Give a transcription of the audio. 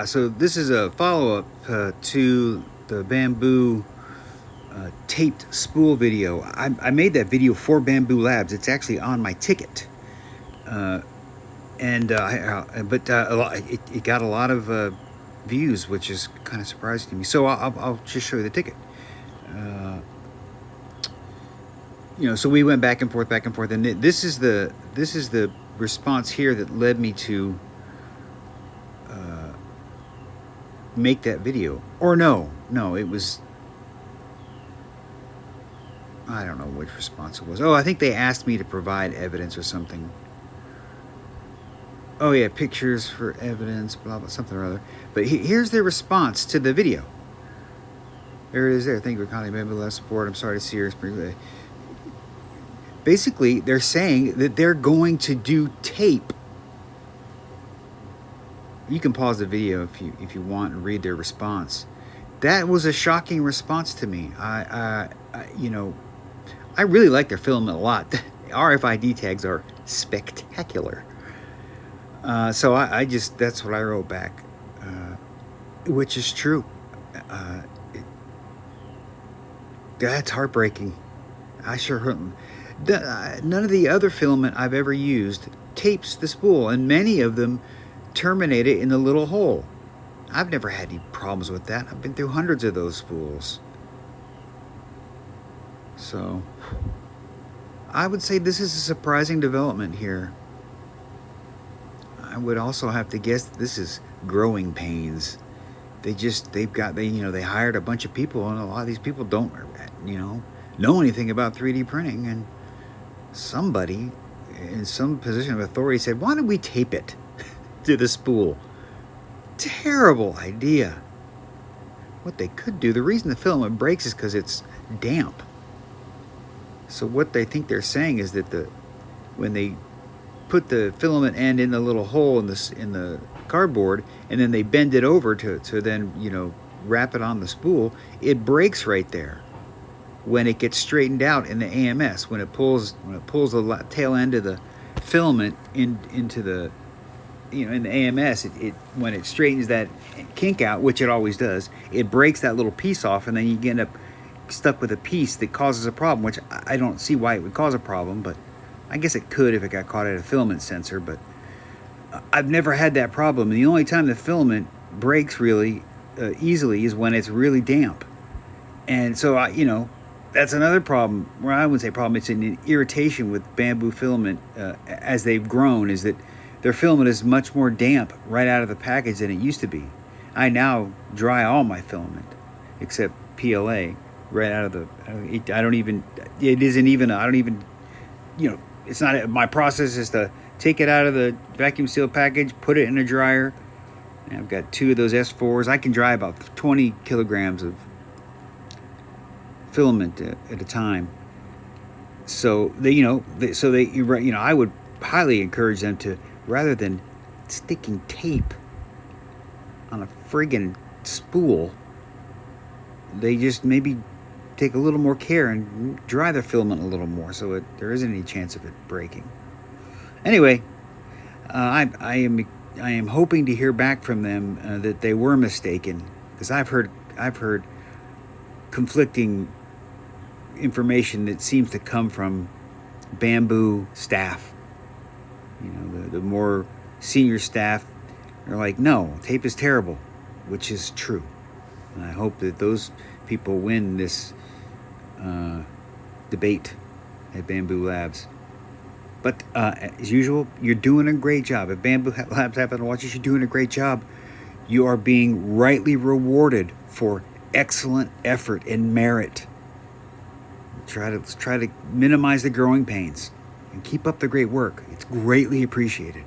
So this is a follow-up to the Bambu Taped Spool video. I made that video for Bambu Labs. It's actually on my ticket. It got a lot of views, which is kind of surprising to me. So I'll just show you the ticket. So we went back and forth, and this is the response here that led me to make that video. Or no, it was, I don't know which response it was. Oh, I think they asked me to provide evidence or something. Oh yeah, pictures for evidence, blah blah, something or other. But here's their response to the video. There it is. There. Thank you for calling Bambu Lab support. I'm sorry to see your experience. Basically, they're saying that they're going to do tape. You can pause the video if you want and read their response. That was a shocking response to me. I really like their filament a lot. RFID tags are spectacular. So I just, that's what I wrote back, which is true. That's heartbreaking. I sure hurt. None of the other filament I've ever used tapes the spool, and many of them terminate it in the little hole. I've never had any problems with that. I've been through hundreds of those spools. So I would say this is a surprising development here. I would also have to guess that this is growing pains. They hired a bunch of people, and a lot of these people don't know anything about 3D printing, and somebody in some position of authority said, why don't we tape it to the spool? Terrible idea. What they could do, the reason the filament breaks is because it's damp. So what they think they're saying is that when they put the filament end in the little hole in the cardboard, and then they bend it over to then wrap it on the spool, it breaks right there when it gets straightened out in the AMS. When it pulls the tail end of the filament into the in the AMS, when it straightens that kink out, which it always does, it breaks that little piece off, and then you end up stuck with a piece that causes a problem, which I don't see why it would cause a problem, but I guess it could if it got caught at a filament sensor. But I've never had that problem. And the only time the filament breaks really easily is when it's really damp. And so that's another problem. Well, I wouldn't say problem. It's an irritation with Bambu filament as they've grown, is that their filament is much more damp right out of the package than it used to be. I now dry all my filament except PLA right out of the. I don't even. It isn't even. I don't even. It's not. My process is to take it out of the vacuum seal package, put it in a dryer. And I've got 2 of those S4s. I can dry about 20 kilograms of filament at a time. So I would highly encourage them to, rather than sticking tape on a friggin' spool, they just maybe take a little more care and dry their filament a little more, so there isn't any chance of it breaking. Anyway, I am hoping to hear back from them that they were mistaken, because I've heard conflicting information that seems to come from Bambu staff. The more senior staff are like, no, tape is terrible, which is true. And I hope that those people win this debate at Bambu Labs. But as usual, you're doing a great job. If Bambu Labs happen to watch this, you're doing a great job. You are being rightly rewarded for excellent effort and merit. Try to minimize the growing pains and keep up the great work. It's greatly appreciated.